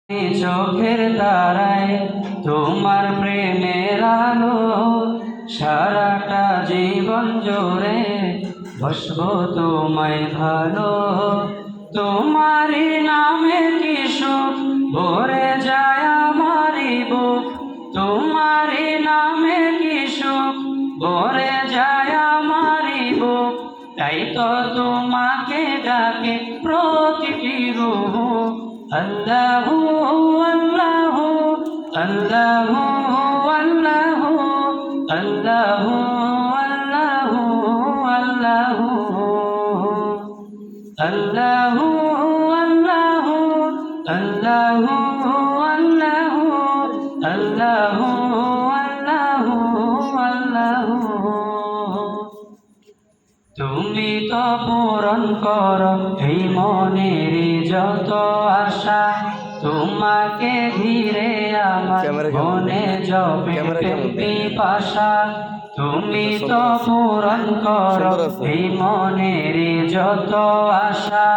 চোখের তারায় তোমার প্রেমের আলো সারাটা জীবন জুড়ে বসবো তোমায় ভালো। তোমারই নামে কি সুখ ভরে যায় আমারই বুক, তোমারই নামে কি সুখ ভরে যায় আমারই বুক। তাই তো তোমাকে ডাকে প্রতিটি রূহ। আল্লাহু আল্লাহু আল্লাহু আল্লাহু আল্লাহু আল্লাহু আল্লাহু আল্লাহু আল্লাহু আল্লাহু আল্লাহু আল্লাহু আল্লাহু আল্লাহু। তুমি তো পূরণ করো এই মনের যত আশা, তোমাকে ঘিরে আমার মনে জপে পিপাসা। তুমি তো পূরণ করো এই মনের যত আশা,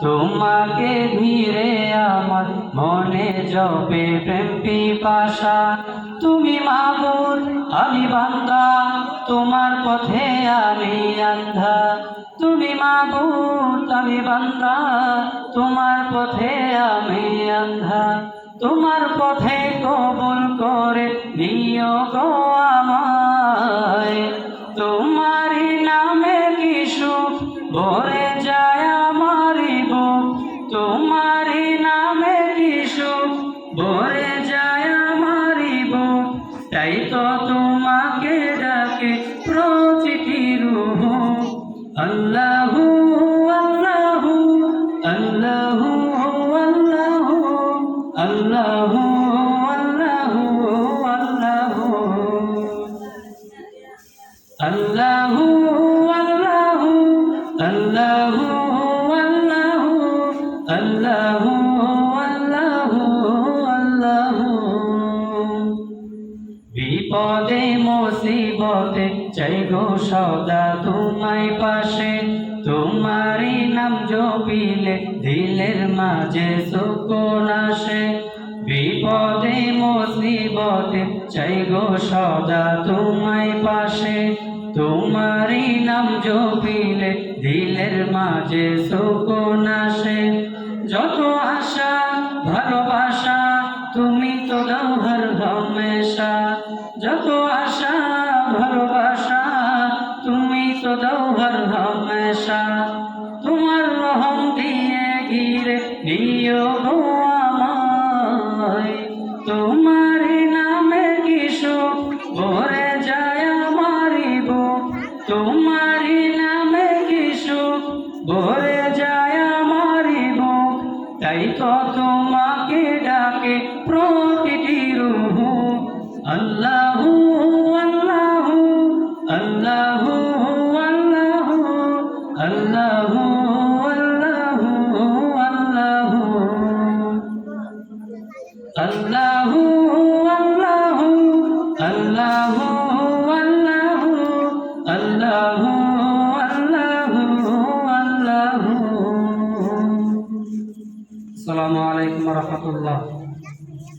তোমাকে ঘিরে আমার মনে জপে প্রেম পিপাসা। তুমি মাবুদ আমি বান্দা, তোমার পথে আমি আন্ধা। তুমি মাবুদ আমি বান্দা, তোমার পথে আমি আন্ধা। তোমার পথে কবুল করে নিও গো আমায়। তোমারই নামে কি সুখ ভরে যায় আমারই বুক, তোমারই নামে কি সুখ ভরে যায় আমারই বুক। তাই তো তোমাকে ডাকে প্রতিটি রূহ। আল্লাহু আল্লাহু আল্লাহু আল্লাহু আল্লাহু আল্লাহু আল্লাহু আল্লাহু আল্লাহু আল্লাহু আল্লাহু আল্লাহু আল্লাহু। বিপদে মুসিবতে চাই গো সদা তোমায় পাশে, তোমারই নাম জপিলে দিলের মাঝে সুকুন আসে। বিপদে মুসিবতে চাই গো সদা তোমায় পাশে, তোমারই নাম জপিলে দিলের মাঝে সুকুন আসে। যত আশা ভালোবাসা তুমি তো দাও হর হমেশা, যত আশা ভালোবাসা তুমি তো দাও হর হমেশা। তোমার রহম দিয়ে ঘিরে নিও গো আমায়। তোমারই নামে কি সুখ ভরে যায় আমারই বুক, তোমারই নামে কি সুখ ভরে যায় আমারই বুক। তাই তো তোমাকে ডাকে প্রতিটি রূহ। আল্লাহু আল্লাহু আল্লাহু আল্লাহু আল্লাহু আল্লাহু আল্লাহু আল্লাহু আল্লাহু আল্লাহু আল্লাহু আল্লাহু আল্লাহু। আসসালামু আলাইকুম ওয়া রাহমাতুল্লাহ।